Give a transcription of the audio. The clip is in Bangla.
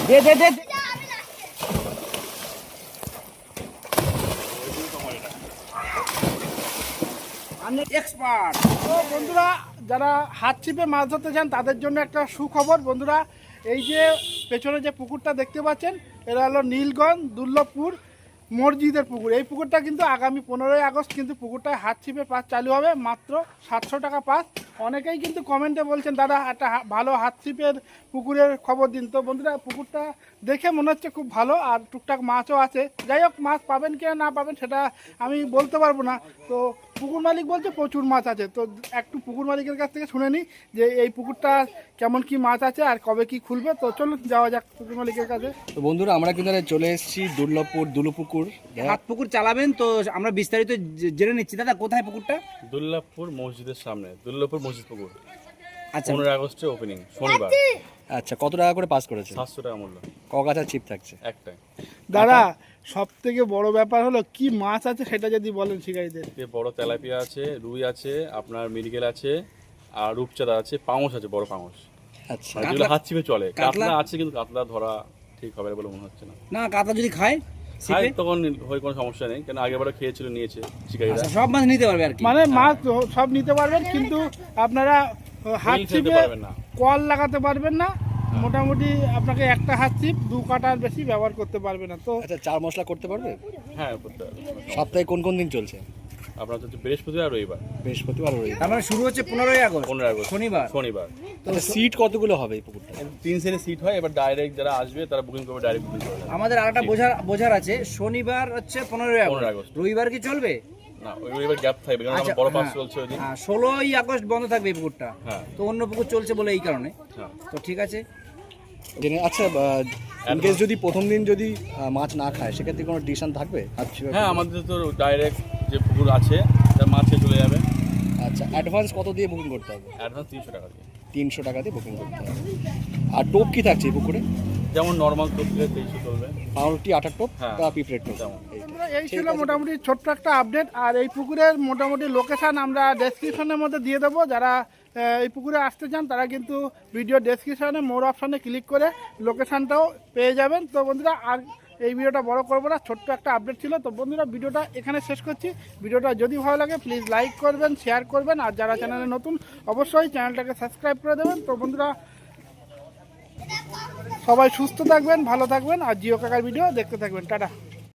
দে দে দে এক্সপার্ট। তো বন্ধুরা, যারা হাত ছিপে মাছ ধরতে চান তাদের জন্য একটা সুখবর বন্ধুরা। এই যে পেছনে যে পুকুরটা দেখতে পাচ্ছেন, এটা হলো নীলগঞ্জ দুর্লভপুর মসজিদের পুকুর। এই পুকুরটা কিন্তু আগামী 15ই আগস্ট কিন্তু পুকুরটায় হাত ছিপে পাস চালু হবে, মাত্র 700 টাকা পাস। অনেকেই কিন্তু কমেন্টে বলছেন দাদা একটা ভালো হাত ছিপের পুকুরের খবর দিন। তো বন্ধুরা, পুকুরটা দেখে মনে হচ্ছে খুব ভালো, আর টুকটাক মাছও আছে। যাই হোক, মাছ পাবেন কি না পাবেন সেটা আমি বলতে পারবো না। তো পুকুর মালিক বলছে প্রচুর মাছ আছে। তো একটু পুকুর মালিকের কাছ থেকে শুনে নিই যে এই পুকুরটা কেমন কি মাছ আছে আর কবে কি খুলবে। তো চলুন যাওয়া যাক পুকুর মালিকের কাছে। তো বন্ধুরা, আমরা কিন্তু চলে এসেছি দুর্লভপুর দুলুপুকুর। হাত পুকুর চালাবেন তো আমরা বিস্তারিত জেনে নিচ্ছি। দাদা কোথায় পুকুরটা? দুর্লভপুর মসজিদের সামনে, দুর্লভপুর মসজিদ পুকুর। আচ্ছা, 15 আগস্টে ওপেনিং, শনিবার। আচ্ছা, কত টাকা করে পাস করেছে? 700 টাকা মূল্য, কগাছা চিপ থাকছে একটাই। দাদা সব থেকে বড় ব্যাপার হলো কি মাছ আছে সেটা যদি বলেন শিকারীদের। বড় তেলাপিয়া আছে, রুই আছে, আপনার মৃগেল আছে, আর রূপচাঁদা আছে, পাঙস আছে, বড় পাঙস। আচ্ছা, মানে যেগুলো হাত ছিপে চলে। কাতলা কাতলা আছে, কিন্তু কাতলা ধরা ঠিক হবে বলে মনে হচ্ছে না। না, কাতলা যদি খায় খাই তখন হয়, কোনো সমস্যা নেই, কেন আগেরবারও খেয়েছিল, নিয়েছে শিকারীরা। আচ্ছা, সব মাছ নিতে পারবে আর কি। মানে মাছ সব নিতে পারবেন, কিন্তু আপনারা হাত ফেলতে ছিপে পারবেন না। কল লাগাতে পারবেন না। মোটামুটি আপনাকে একটা হাত ছিপ 2 কাটার বেশি ব্যবহার করতে পারবে না। তো আচ্ছা, চার মশলা করতে পারবে? হ্যাঁ, করতে হবে। সপ্তাহে কোন কোন দিন চলছে? আপনার হচ্ছে বৃহস্পতিবার আর রবিবার। বৃহস্পতিবার আর রবিবার। তার মানে শুরু হচ্ছে 15ই আগস্ট, 15 আগস্ট শনিবার। আচ্ছা, সিট কতগুলো হবে এই পুকুরটা? 3 সেটের সিট হয়। এবার ডাইরেক্ট যারা আসবে তারা বুকিং করবে, ডাইরেক্ট বুকিং করবে। আমাদের আরেকটা বোঝার আছে, শনিবার হচ্ছে 15ই 15 আগস্ট, আগস্ট। রবিবার কি চলবে? না, ওইবার গ্যাপ থাকবে, কারণ আচ্ছা, আমার বড় পাস হ্যাঁ, চলছে ওই দিন। 16ই আগস্ট বন্ধ থাকবে এই পুকুরটা। হ্যাঁ। তো অন্য পুকুর চলছে বলে এই কারণে। হ্যাঁ। তো ঠিক আছে। আচ্ছা, ইনকেস যদি প্রথম দিন যদি মাছ না খায় সেক্ষেত্রে কোনো ডিসিশন থাকবে? হ্যাঁ, আমাদের তো ডাইরেক্ট যে পুকুর আছে তার মাছে চলে যাবে। আচ্ছা, অ্যাডভান্স কত দিয়ে বুকিং করতে হবে? অ্যাডভান্স 300 টাকা দিয়ে। 300 টাকা দিয়ে বুকিং করতে হবে। আর টোপ কি থাকছে এই পুকুরে? যেমন নর্মাল তো 300 চলবে। পাউরুটি, আটার টোপ হ্যাঁ। বা পিঁপড়ের টোপ? তেমন। এই ছিল মোটামুটি ছোট্ট একটা আপডেট। আর এই পুকুরের মোটামুটি লোকেশান আমরা ডেসক্রিপশনের মধ্যে দিয়ে দেবো। যারা এই পুকুরে আসতে চান তারা কিন্তু ভিডিও ডেসক্রিপশনে মোর অপশানে ক্লিক করে লোকেশানটাও পেয়ে যাবেন। তো বন্ধুরা, আর এই ভিডিওটা বড় করবো না, ছোট্ট একটা আপডেট ছিল। তো বন্ধুরা, ভিডিওটা এখানে শেষ করছি। ভিডিওটা যদি ভালো লাগে প্লিজ লাইক করবেন, শেয়ার করবেন, আর যারা চ্যানেলে নতুন অবশ্যই চ্যানেলটাকে সাবস্ক্রাইব করে দেবেন। তো বন্ধুরা, সবাই সুস্থ থাকবেন, ভালো থাকবেন, আর জিও কাকার ভিডিও দেখতে থাকবেন। টাটা।